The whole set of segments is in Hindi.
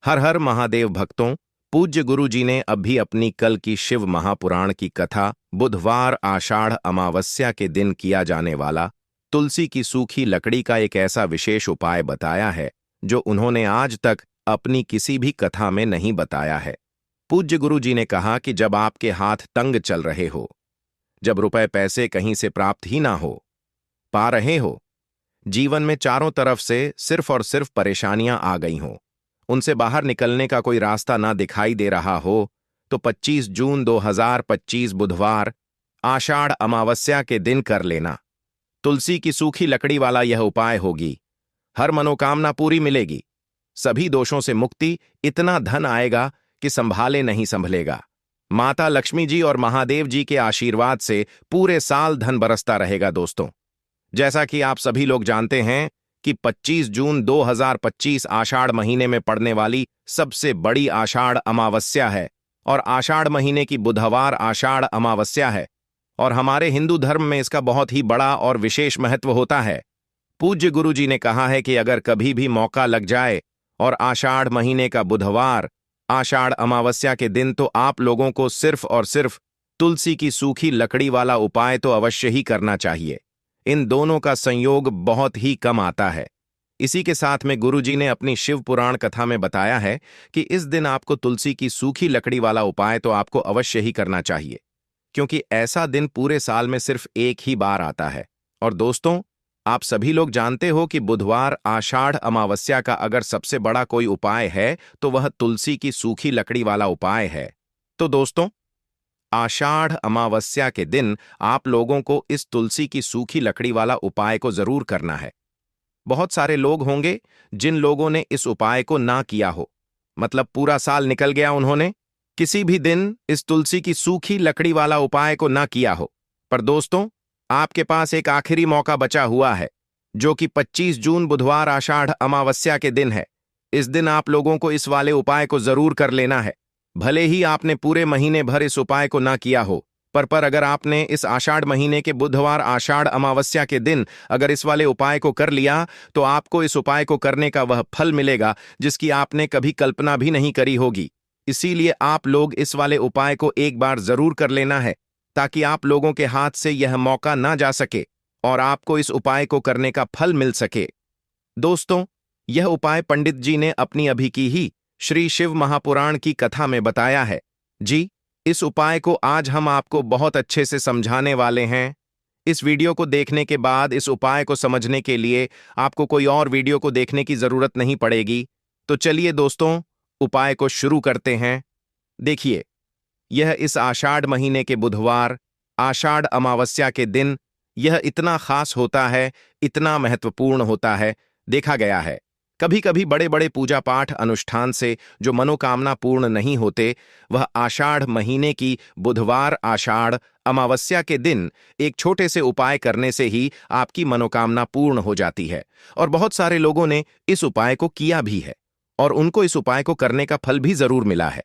हर हर महादेव भक्तों, पूज्य गुरु जी ने अभी अपनी कल की शिव महापुराण की कथा बुधवार आषाढ़ अमावस्या के दिन किया जाने वाला तुलसी की सूखी लकड़ी का एक ऐसा विशेष उपाय बताया है जो उन्होंने आज तक अपनी किसी भी कथा में नहीं बताया है। पूज्य गुरु जी ने कहा कि जब आपके हाथ तंग चल रहे हो, जब रुपए पैसे कहीं से प्राप्त ही ना हो पा रहे हो, जीवन में चारों तरफ से सिर्फ और सिर्फ परेशानियां आ गई हों, उनसे बाहर निकलने का कोई रास्ता ना दिखाई दे रहा हो, तो 25 जून 2025 बुधवार आषाढ़ अमावस्या के दिन कर लेना। तुलसी की सूखी लकड़ी वाला यह उपाय होगी, हर मनोकामना पूरी मिलेगी, सभी दोषों से मुक्ति, इतना धन आएगा कि संभाले नहीं संभलेगा। माता लक्ष्मी जी और महादेव जी के आशीर्वाद से पूरे साल धन बरसता रहेगा। दोस्तों, जैसा कि आप सभी लोग जानते हैं कि 25 जून 2025 आषाढ़ महीने में पड़ने वाली सबसे बड़ी आषाढ़ अमावस्या है और आषाढ़ महीने की बुधवार आषाढ़ अमावस्या है और हमारे हिंदू धर्म में इसका बहुत ही बड़ा और विशेष महत्व होता है। पूज्य गुरु जी ने कहा है कि अगर कभी भी मौका लग जाए और आषाढ़ महीने का बुधवार आषाढ़ अमावस्या के दिन, तो आप लोगों को सिर्फ और सिर्फ तुलसी की सूखी लकड़ी वाला उपाय तो अवश्य ही करना चाहिए। इन दोनों का संयोग बहुत ही कम आता है। इसी के साथ में गुरुजी ने अपनी शिव पुराण कथा में बताया है कि इस दिन आपको तुलसी की सूखी लकड़ी वाला उपाय तो आपको अवश्य ही करना चाहिए, क्योंकि ऐसा दिन पूरे साल में सिर्फ एक ही बार आता है। और दोस्तों, आप सभी लोग जानते हो कि बुधवार आषाढ़ अमावस्या का अगर सबसे बड़ा कोई उपाय है तो वह तुलसी की सूखी लकड़ी वाला उपाय है। तो दोस्तों, आषाढ़ अमावस्या के दिन आप लोगों को इस तुलसी की सूखी लकड़ी वाला उपाय को जरूर करना है। बहुत सारे लोग होंगे जिन लोगों ने इस उपाय को ना किया हो, मतलब पूरा साल निकल गया, उन्होंने किसी भी दिन इस तुलसी की सूखी लकड़ी वाला उपाय को ना किया हो। पर दोस्तों, आपके पास एक आखिरी मौका बचा हुआ है, जो कि 25 जून बुधवार आषाढ़ अमावस्या के दिन है। इस दिन आप लोगों को इस वाले उपाय को जरूर कर लेना है। भले ही आपने पूरे महीने भर इस उपाय को ना किया हो, पर अगर आपने इस आषाढ़ महीने के बुधवार आषाढ़ अमावस्या के दिन अगर इस वाले उपाय को कर लिया, तो आपको इस उपाय को करने का वह फल मिलेगा जिसकी आपने कभी कल्पना भी नहीं करी होगी। इसीलिए आप लोग इस वाले उपाय को एक बार जरूर कर लेना है, ताकि आप लोगों के हाथ से यह मौका ना जा सके और आपको इस उपाय को करने का फल मिल सके। दोस्तों, यह उपाय पंडित जी ने अपनी अभी की ही श्री शिव महापुराण की कथा में बताया है। जी, इस उपाय को आज हम आपको बहुत अच्छे से समझाने वाले हैं। इस वीडियो को देखने के बाद इस उपाय को समझने के लिए आपको कोई और वीडियो को देखने की जरूरत नहीं पड़ेगी। तो चलिए दोस्तों, उपाय को शुरू करते हैं। देखिए, यह इस आषाढ़ महीने के बुधवार आषाढ़ अमावस्या के दिन यह इतना खास होता है, इतना महत्वपूर्ण होता है। देखा गया है कभी कभी बड़े बड़े पूजा पाठ अनुष्ठान से जो मनोकामना पूर्ण नहीं होते, वह आषाढ़ महीने की बुधवार आषाढ़ अमावस्या के दिन एक छोटे से उपाय करने से ही आपकी मनोकामना पूर्ण हो जाती है। और बहुत सारे लोगों ने इस उपाय को किया भी है और उनको इस उपाय को करने का फल भी जरूर मिला है।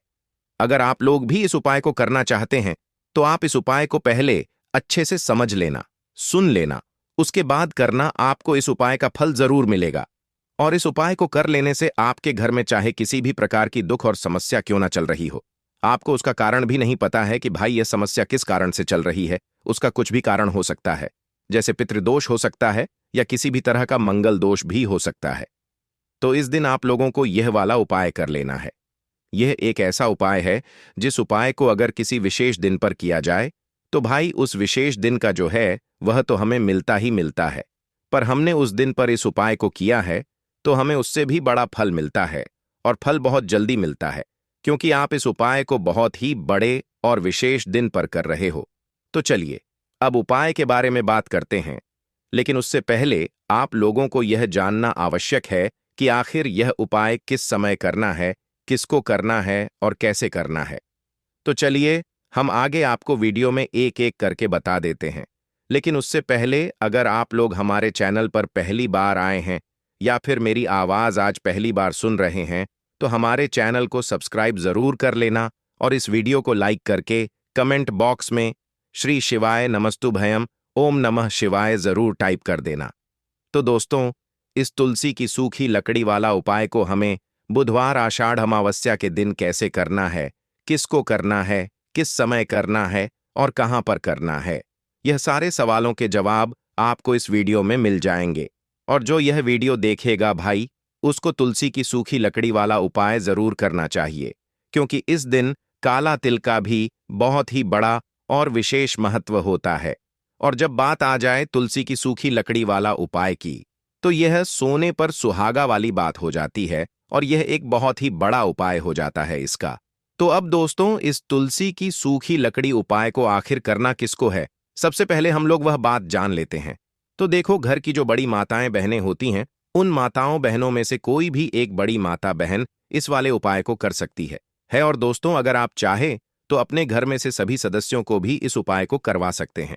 अगर आप लोग भी इस उपाय को करना चाहते हैं, तो आप इस उपाय को पहले अच्छे से समझ लेना, सुन लेना, उसके बाद करना। आपको इस उपाय का फल जरूर मिलेगा। और इस उपाय को कर लेने से आपके घर में चाहे किसी भी प्रकार की दुख और समस्या क्यों ना चल रही हो, आपको उसका कारण भी नहीं पता है कि भाई यह समस्या किस कारण से चल रही है, उसका कुछ भी कारण हो सकता है, जैसे पितृदोष हो सकता है या किसी भी तरह का मंगल दोष भी हो सकता है। तो इस दिन आप लोगों को यह वाला उपाय कर लेना है। यह एक ऐसा उपाय है जिस उपाय को अगर किसी विशेष दिन पर किया जाए, तो भाई उस विशेष दिन का जो है वह तो हमें मिलता ही मिलता है। पर हमने उस दिन पर इस उपाय को किया है तो हमें उससे भी बड़ा फल मिलता है, और फल बहुत जल्दी मिलता है, क्योंकि आप इस उपाय को बहुत ही बड़े और विशेष दिन पर कर रहे हो। तो चलिए अब उपाय के बारे में बात करते हैं, लेकिन उससे पहले आप लोगों को यह जानना आवश्यक है कि आखिर यह उपाय किस समय करना है, किसको करना है और कैसे करना है। तो चलिए हम आगे आपको वीडियो में एक एक करके बता देते हैं। लेकिन उससे पहले अगर आप लोग हमारे चैनल पर पहली बार आए हैं या फिर मेरी आवाज आज पहली बार सुन रहे हैं, तो हमारे चैनल को सब्सक्राइब जरूर कर लेना और इस वीडियो को लाइक करके कमेंट बॉक्स में श्री शिवाय नमस्तुभयम ओम नमः शिवाय जरूर टाइप कर देना। तो दोस्तों, इस तुलसी की सूखी लकड़ी वाला उपाय को हमें बुधवार आषाढ़ अमावस्या के दिन कैसे करना है, किसको करना है, किस समय करना है और कहां पर करना है, यह सारे सवालों के जवाब आपको इस वीडियो में मिल जाएंगे। और जो यह वीडियो देखेगा भाई, उसको तुलसी की सूखी लकड़ी वाला उपाय जरूर करना चाहिए, क्योंकि इस दिन काला तिल का भी बहुत ही बड़ा और विशेष महत्व होता है। और जब बात आ जाए तुलसी की सूखी लकड़ी वाला उपाय की, तो यह सोने पर सुहागा वाली बात हो जाती है और यह एक बहुत ही बड़ा उपाय हो जाता है इसका। तो अब दोस्तों, इस तुलसी की सूखी लकड़ी उपाय को आखिर करना किसको है, सबसे पहले हम लोग वह बात जान लेते हैं। तो देखो, घर की जो बड़ी माताएं बहनें होती हैं, उन माताओं बहनों में से कोई भी एक बड़ी माता बहन इस वाले उपाय को कर सकती है। और दोस्तों, अगर आप चाहे तो अपने घर में से सभी सदस्यों को भी इस उपाय को करवा सकते हैं।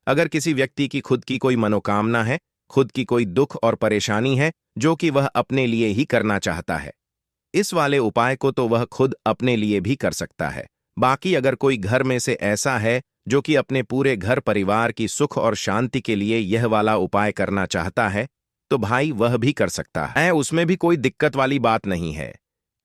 अगर किसी व्यक्ति की खुद की कोई मनोकामना है, खुद की कोई दुख और परेशानी है जो कि वह अपने लिए ही करना चाहता है, इस वाले उपाय को तो वह खुद अपने लिए भी कर सकता है। बाकी अगर कोई घर में से ऐसा है जो कि अपने पूरे घर परिवार की सुख और शांति के लिए यह वाला उपाय करना चाहता है, तो भाई वह भी कर सकता है, उसमें भी कोई दिक्कत वाली बात नहीं है।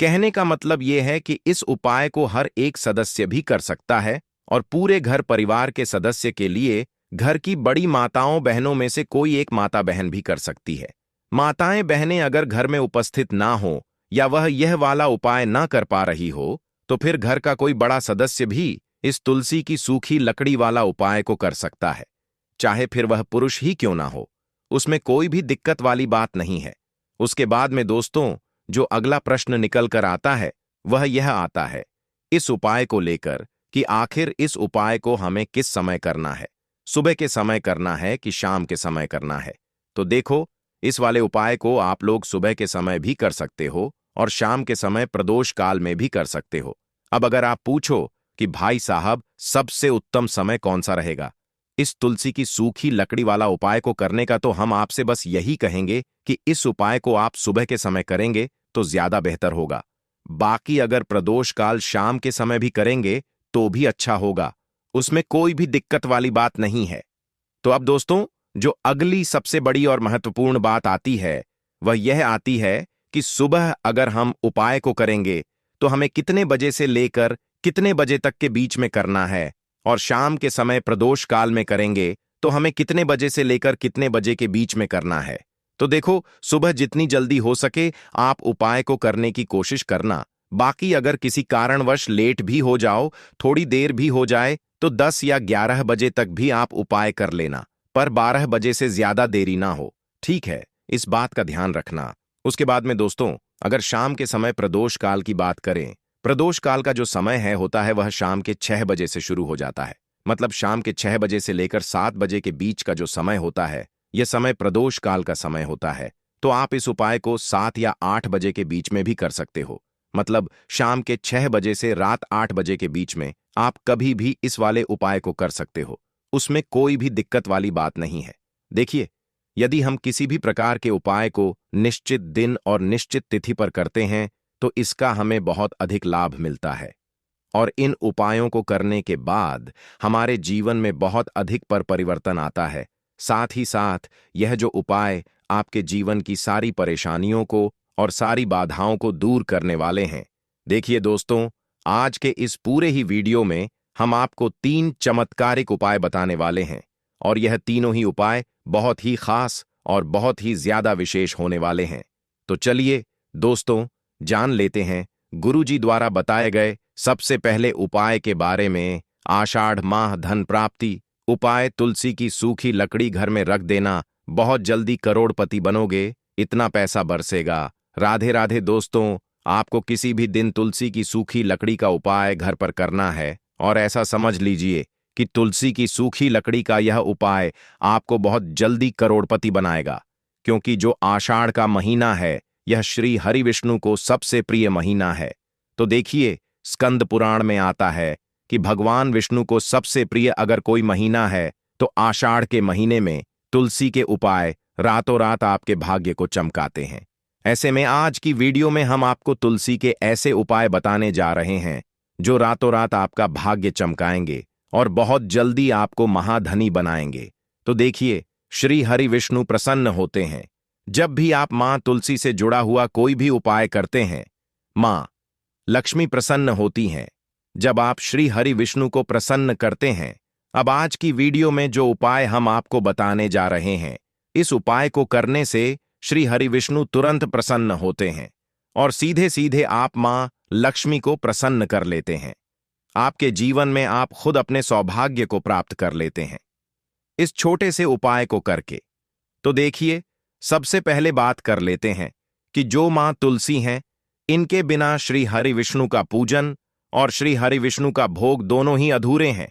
कहने का मतलब यह है कि इस उपाय को हर एक सदस्य भी कर सकता है और पूरे घर परिवार के सदस्य के लिए घर की बड़ी माताओं बहनों में से कोई एक माता बहन भी कर सकती है। माताएं बहनें अगर घर में उपस्थित ना हो या वह यह वाला उपाय ना कर पा रही हो, तो फिर घर का कोई बड़ा सदस्य भी इस तुलसी की सूखी लकड़ी वाला उपाय को कर सकता है, चाहे फिर वह पुरुष ही क्यों ना हो, उसमें कोई भी दिक्कत वाली बात नहीं है। उसके बाद में दोस्तों, जो अगला प्रश्न निकल कर आता है वह यह आता है इस उपाय को लेकर कि आखिर इस उपाय को हमें किस समय करना है, सुबह के समय करना है कि शाम के समय करना है। तो देखो, इस वाले उपाय को आप लोग सुबह के समय भी कर सकते हो और शाम के समय प्रदोष काल में भी कर सकते हो। अब अगर आप पूछो कि भाई साहब सबसे उत्तम समय कौन सा रहेगा इस तुलसी की सूखी लकड़ी वाला उपाय को करने का, तो हम आपसे बस यही कहेंगे कि इस उपाय को आप सुबह के समय करेंगे तो ज्यादा बेहतर होगा। बाकी अगर प्रदोष काल शाम के समय भी करेंगे तो भी अच्छा होगा, उसमें कोई भी दिक्कत वाली बात नहीं है। तो अब दोस्तों, जो अगली सबसे बड़ी और महत्वपूर्ण बात आती है वह यह आती है कि सुबह अगर हम उपाय को करेंगे तो हमें कितने बजे से लेकर कितने बजे तक के बीच में करना है, और शाम के समय प्रदोष काल में करेंगे तो हमें कितने बजे से लेकर कितने बजे के बीच में करना है। तो देखो, सुबह जितनी जल्दी हो सके आप उपाय को करने की कोशिश करना। बाकी अगर किसी कारणवश लेट भी हो जाओ, थोड़ी देर भी हो जाए, तो 10 या 11 बजे तक भी आप उपाय कर लेना, पर 12 बजे से ज्यादा देरी ना हो, ठीक है? इस बात का ध्यान रखना। उसके बाद में दोस्तों, अगर शाम के समय प्रदोष काल की बात करें, प्रदोष काल का जो समय है होता है वह शाम के 6 बजे से शुरू हो जाता है। मतलब शाम के 6 बजे से लेकर 7 बजे के बीच का जो समय होता है, यह समय प्रदोष काल का समय होता है। तो आप इस उपाय को 7 या 8 बजे के बीच में भी कर सकते हो। मतलब शाम के 6 बजे से रात 8 बजे के बीच में आप कभी भी इस वाले उपाय को कर सकते हो, उसमें कोई भी दिक्कत वाली बात नहीं है। देखिए, यदि हम किसी भी प्रकार के उपाय को निश्चित दिन और निश्चित तिथि पर करते हैं तो इसका हमें बहुत अधिक लाभ मिलता है, और इन उपायों को करने के बाद हमारे जीवन में बहुत अधिक परिवर्तन आता है। साथ ही साथ यह जो उपाय आपके जीवन की सारी परेशानियों को और सारी बाधाओं को दूर करने वाले हैं। देखिए दोस्तों, आज के इस पूरे ही वीडियो में हम आपको 3 चमत्कारिक उपाय बताने वाले हैं, और यह तीनों ही उपाय बहुत ही खास और बहुत ही ज्यादा विशेष होने वाले हैं। तो चलिए दोस्तों, जान लेते हैं गुरुजी द्वारा बताए गए सबसे पहले उपाय के बारे में। आषाढ़ माह धन प्राप्ति उपाय। तुलसी की सूखी लकड़ी घर में रख देना, बहुत जल्दी करोड़पति बनोगे, इतना पैसा बरसेगा। राधे राधे दोस्तों, आपको किसी भी दिन तुलसी की सूखी लकड़ी का उपाय घर पर करना है, और ऐसा समझ लीजिए कि तुलसी की सूखी लकड़ी का यह उपाय आपको बहुत जल्दी करोड़पति बनाएगा, क्योंकि जो आषाढ़ का महीना है यह श्री हरि विष्णु को सबसे प्रिय महीना है। तो देखिए, स्कंद पुराण में आता है कि भगवान विष्णु को सबसे प्रिय अगर कोई महीना है तो आषाढ़ के महीने में तुलसी के उपाय रातों रात आपके भाग्य को चमकाते हैं। ऐसे में आज की वीडियो में हम आपको तुलसी के ऐसे उपाय बताने जा रहे हैं जो रातों रात आपका भाग्य चमकाएंगे और बहुत जल्दी आपको महाधनी बनाएंगे। तो देखिए, श्री हरि विष्णु प्रसन्न होते हैं जब भी आप मां तुलसी से जुड़ा हुआ कोई भी उपाय करते हैं, मां लक्ष्मी प्रसन्न होती हैं। जब आप श्री हरि विष्णु को प्रसन्न करते हैं, अब आज की वीडियो में जो उपाय हम आपको बताने जा रहे हैं, इस उपाय को करने से श्री हरि विष्णु तुरंत प्रसन्न होते हैं और सीधे सीधे आप मां लक्ष्मी को प्रसन्न कर लेते हैं। आपके जीवन में आप खुद अपने सौभाग्य को प्राप्त कर लेते हैं इस छोटे से उपाय को करके। तो देखिए, सबसे पहले बात कर लेते हैं कि जो मां तुलसी हैं, इनके बिना श्री हरि विष्णु का पूजन और श्री हरि विष्णु का भोग दोनों ही अधूरे हैं।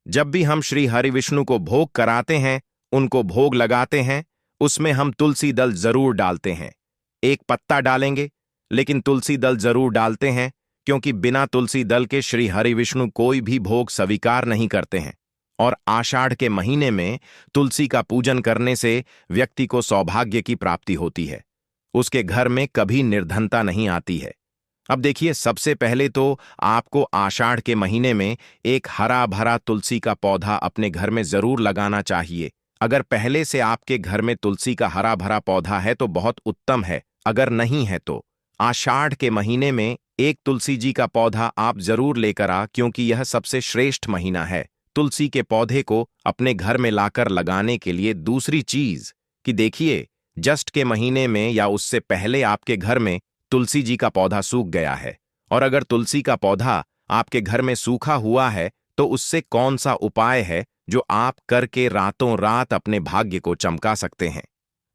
जब भी हम श्री हरि विष्णु को भोग कराते हैं, उनको भोग लगाते हैं, उसमें हम तुलसी दल जरूर डालते हैं। एक पत्ता डालेंगे, लेकिन तुलसी दल जरूर डालते हैं, क्योंकि बिना तुलसी दल के श्री हरि विष्णु कोई भी भोग स्वीकार नहीं करते हैं। और आषाढ़ के महीने में तुलसी का पूजन करने से व्यक्ति को सौभाग्य की प्राप्ति होती है, उसके घर में कभी निर्धनता नहीं आती है। अब देखिए, सबसे पहले तो आपको आषाढ़ के महीने में एक हरा भरा तुलसी का पौधा अपने घर में जरूर लगाना चाहिए। अगर पहले से आपके घर में तुलसी का हरा भरा पौधा है तो बहुत उत्तम है, अगर नहीं है तो आषाढ़ के महीने में एक तुलसी जी का पौधा आप जरूर लेकर आ, क्योंकि यह सबसे श्रेष्ठ महीना है तुलसी के पौधे को अपने घर में लाकर लगाने के लिए। दूसरी चीज कि देखिए, जस्ट के महीने में या उससे पहले आपके घर में तुलसी जी का पौधा सूख गया है, और अगर तुलसी का पौधा आपके घर में सूखा हुआ है तो उससे कौन सा उपाय है जो आप करके रातों रात अपने भाग्य को चमका सकते हैं।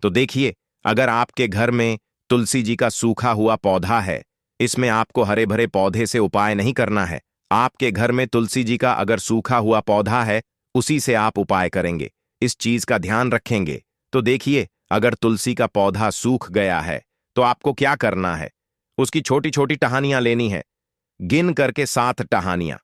तो देखिए, अगर आपके घर में तुलसी जी का सूखा हुआ पौधा है, इसमें आपको हरे भरे पौधे से उपाय नहीं करना है। आपके घर में तुलसी जी का अगर सूखा हुआ पौधा है, उसी से आप उपाय करेंगे, इस चीज का ध्यान रखेंगे। तो देखिए, अगर तुलसी का पौधा सूख गया है तो आपको क्या करना है, उसकी छोटी छोटी टहनियां लेनी है, गिन करके 7 टहनियां।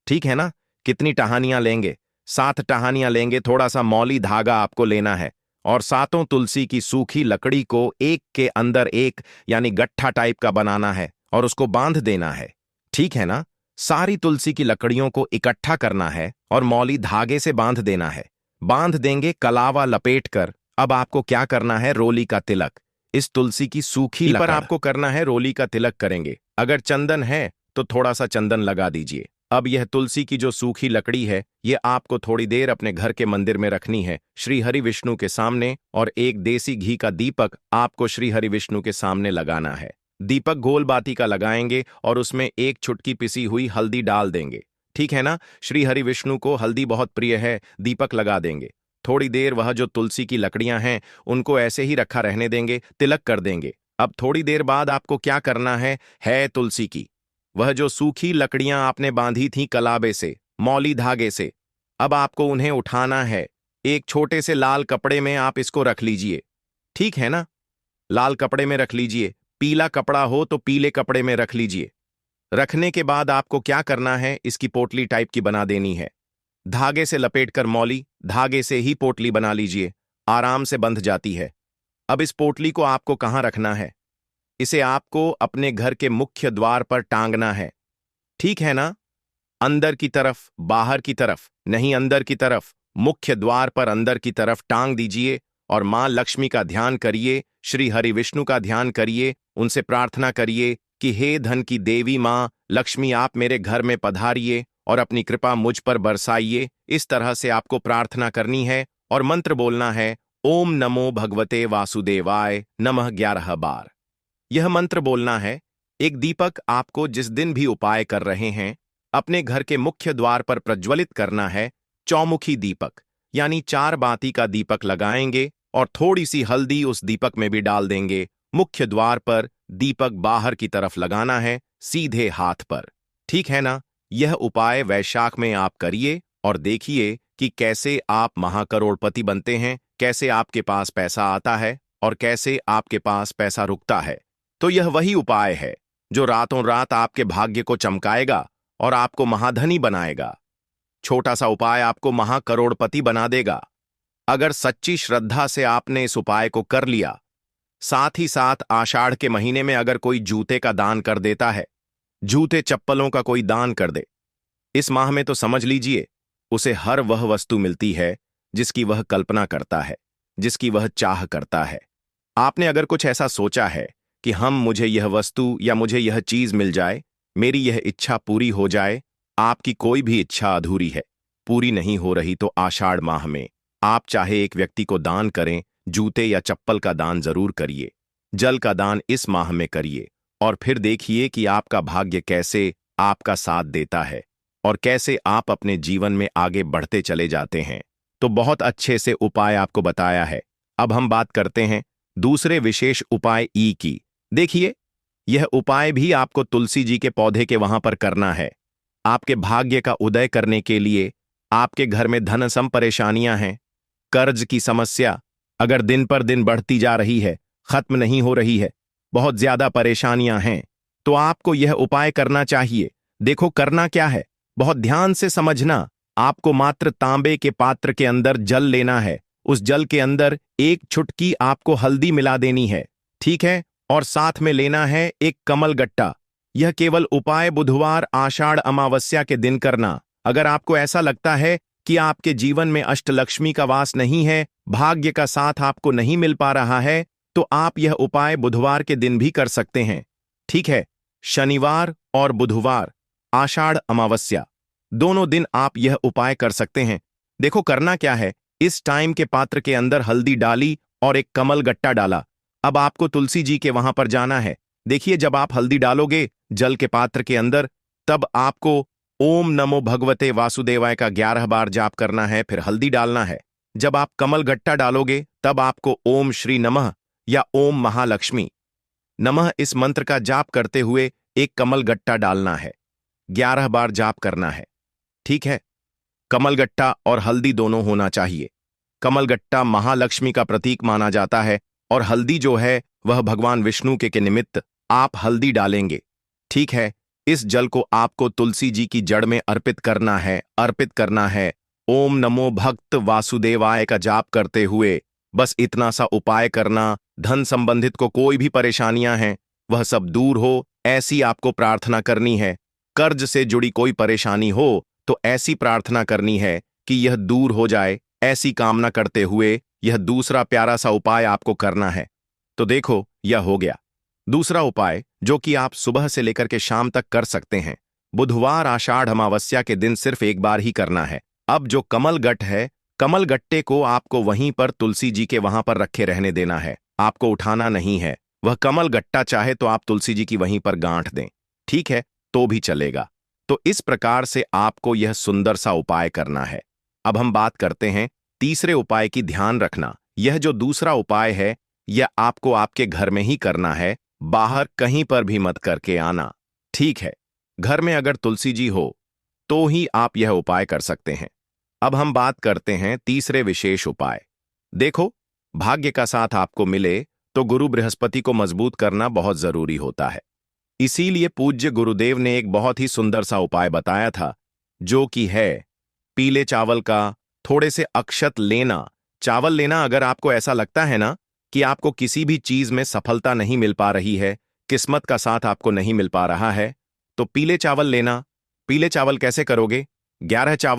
ठीक है ना? कितनी टहनियां लेंगे? 7 टहनियां लेंगे। थोड़ा सा मौली धागा आपको लेना है और 7 तुलसी की सूखी लकड़ी को एक के अंदर एक यानी गट्ठा टाइप का बनाना है और उसको बांध देना है। ठीक है ना? सारी तुलसी की लकड़ियों को इकट्ठा करना है और मौली धागे से बांध देना है। बांध देंगे कलावा लपेट कर। अब आपको क्या करना है, रोली का तिलक इस तुलसी की सूखी लकड़ी पर आपको करना है, रोली का तिलक करेंगे। अगर चंदन है तो थोड़ा सा चंदन लगा दीजिए। अब यह तुलसी की जो सूखी लकड़ी है, ये आपको थोड़ी देर अपने घर के मंदिर में रखनी है, श्री हरि विष्णु के सामने, और एक देसी घी का दीपक आपको श्री हरि विष्णु के सामने लगाना है। दीपक गोल बाती का लगाएंगे और उसमें एक चुटकी पिसी हुई हल्दी डाल देंगे। ठीक है ना? श्री हरि विष्णु को हल्दी बहुत प्रिय है। दीपक लगा देंगे। थोड़ी देर वह जो तुलसी की लकड़ियां हैं उनको ऐसे ही रखा रहने देंगे, तिलक कर देंगे। अब थोड़ी देर बाद आपको क्या करना है तुलसी की वह जो सूखी लकड़ियां आपने बांधी थी कलाबे से, मौली धागे से, अब आपको उन्हें उठाना है। एक छोटे से लाल कपड़े में आप इसको रख लीजिए। ठीक है ना? लाल कपड़े में रख लीजिए, पीला कपड़ा हो तो पीले कपड़े में रख लीजिए। रखने के बाद आपको क्या करना है, इसकी पोटली टाइप की बना देनी है। धागे से लपेटकर मौली धागे से ही पोटली बना लीजिए, आराम से बंध जाती है। अब इस पोटली को आपको कहां रखना है? इसे आपको अपने घर के मुख्य द्वार पर टांगना है। ठीक है ना? अंदर की तरफ, बाहर की तरफ नहीं, अंदर की तरफ, मुख्य द्वार पर अंदर की तरफ टांग दीजिए और मां लक्ष्मी का ध्यान करिए, श्री हरि विष्णु का ध्यान करिए, उनसे प्रार्थना करिए कि हे धन की देवी मां लक्ष्मी, आप मेरे घर में पधारिए और अपनी कृपा मुझ पर बरसाइए। इस तरह से आपको प्रार्थना करनी है और मंत्र बोलना है, ओम नमो भगवते वासुदेवाय नमः 11 बार। यह मंत्र बोलना है। एक दीपक आपको जिस दिन भी उपाय कर रहे हैं अपने घर के मुख्य द्वार पर प्रज्वलित करना है। चौमुखी दीपक यानी 4 बाती का दीपक लगाएंगे और थोड़ी सी हल्दी उस दीपक में भी डाल देंगे। मुख्य द्वार पर दीपक बाहर की तरफ लगाना है, सीधे हाथ पर। ठीक है ना? यह उपाय वैशाख में आप करिए और देखिए कि कैसे आप महाकरोड़पति बनते हैं, कैसे आपके पास पैसा आता है और कैसे आपके पास पैसा रुकता है। तो यह वही उपाय है जो रातों रात आपके भाग्य को चमकाएगा और आपको महाधनी बनाएगा। छोटा सा उपाय आपको महाकरोड़पति बना देगा। अगर सच्ची श्रद्धा से आपने इस उपाय को कर लिया, साथ ही साथ आषाढ़ के महीने में अगर कोई जूते का दान कर देता है, जूते चप्पलों का कोई दान कर दे, इस माह में तो समझ लीजिए उसे हर वह वस्तु मिलती है जिसकी वह कल्पना करता है, जिसकी वह चाह करता है। आपने अगर कुछ ऐसा सोचा है कि मुझे यह वस्तु या मुझे यह चीज मिल जाए, मेरी यह इच्छा पूरी हो जाए, आपकी कोई भी इच्छा अधूरी है, पूरी नहीं हो रही, तो आषाढ़ माह में आप चाहे एक व्यक्ति को दान करें, जूते या चप्पल का दान जरूर करिए, जल का दान इस माह में करिए, और फिर देखिए कि आपका भाग्य कैसे आपका साथ देता है और कैसे आप अपने जीवन में आगे बढ़ते चले जाते हैं। तो बहुत अच्छे से उपाय आपको बताया है। अब हम बात करते हैं दूसरे विशेष उपाय ई की। देखिए, यह उपाय भी आपको तुलसी जी के पौधे के वहां पर करना है। आपके भाग्य का उदय करने के लिए आपके घर में धन सम परेशानियां हैं, कर्ज की समस्या अगर दिन पर दिन बढ़ती जा रही है, खत्म नहीं हो रही है, बहुत ज्यादा परेशानियां हैं, तो आपको यह उपाय करना चाहिए। देखो करना क्या है, बहुत ध्यान से समझना। आपको मात्र तांबे के पात्र के अंदर जल लेना है, उस जल के अंदर एक चुटकी आपको हल्दी मिला देनी है, ठीक है, और साथ में लेना है एक कमल गट्टा। यह केवल उपाय बुधवार आषाढ़ अमावस्या के दिन करना। अगर आपको ऐसा लगता है कि आपके जीवन में अष्टलक्ष्मी का वास नहीं है, भाग्य का साथ आपको नहीं मिल पा रहा है, तो आप यह उपाय बुधवार के दिन भी कर सकते हैं, ठीक है। शनिवार और बुधवार आषाढ़ अमावस्या दोनों दिन आप यह उपाय कर सकते हैं। देखो करना क्या है, इस टाइम के पात्र के अंदर हल्दी डाली और एक कमल गट्टा डाला। अब आपको तुलसी जी के वहां पर जाना है। देखिए, जब आप हल्दी डालोगे जल के पात्र के अंदर, तब आपको ओम नमो भगवते वासुदेवाय का 11 बार जाप करना है, फिर हल्दी डालना है। जब आप कमल गट्टा डालोगे तब आपको ओम श्री नमः या ओम महालक्ष्मी नमः इस मंत्र का जाप करते हुए एक कमल गट्टा डालना है, 11 बार जाप करना है, ठीक है। कमल गट्टा और हल्दी दोनों होना चाहिए। कमल गट्टा महालक्ष्मी का प्रतीक माना जाता है और हल्दी जो है वह भगवान विष्णु के निमित्त आप हल्दी डालेंगे, ठीक है। इस जल को आपको तुलसी जी की जड़ में अर्पित करना है। ओम नमो भक्त वासुदेवाय का जाप करते हुए बस इतना सा उपाय करना। धन संबंधित को कोई भी परेशानियां हैं वह सब दूर हो, ऐसी आपको प्रार्थना करनी है। कर्ज से जुड़ी कोई परेशानी हो तो ऐसी प्रार्थना करनी है कि यह दूर हो जाए, ऐसी कामना करते हुए यह दूसरा प्यारा सा उपाय आपको करना है। तो देखो, यह हो गया दूसरा उपाय, जो कि आप सुबह से लेकर के शाम तक कर सकते हैं। बुधवार आषाढ़ अमावस्या के दिन सिर्फ एक बार ही करना है। अब जो कमल गट्ट है, कमल गट्टे को आपको वहीं पर तुलसी जी के वहां पर रखे रहने देना है, आपको उठाना नहीं है। वह कमल गट्टा चाहे तो आप तुलसी जी की वहीं पर गांठ दें, ठीक है, तो भी चलेगा। तो इस प्रकार से आपको यह सुंदर सा उपाय करना है। अब हम बात करते हैं तीसरे उपाय की। ध्यान रखना, यह जो दूसरा उपाय है यह आपको आपके घर में ही करना है, बाहर कहीं पर भी मत करके आना, ठीक है। घर में अगर तुलसी जी हो तो ही आप यह उपाय कर सकते हैं। अब हम बात करते हैं तीसरे विशेष उपाय। देखो, भाग्य का साथ आपको मिले तो गुरु बृहस्पति को मजबूत करना बहुत जरूरी होता है। इसीलिए पूज्य गुरुदेव ने एक बहुत ही सुंदर सा उपाय बताया था, जो कि है पीले चावल का थोड़े से अक्षत लेना। चावल लेना, अगर आपको ऐसा लगता है ना कि आपको किसी भी चीज में सफलता नहीं मिल पा रही है, किस्मत का साथ आपको नहीं मिल पा रहा है, तो पीले चावल लेना। पीले चावल कैसे करोगे? 11 चावल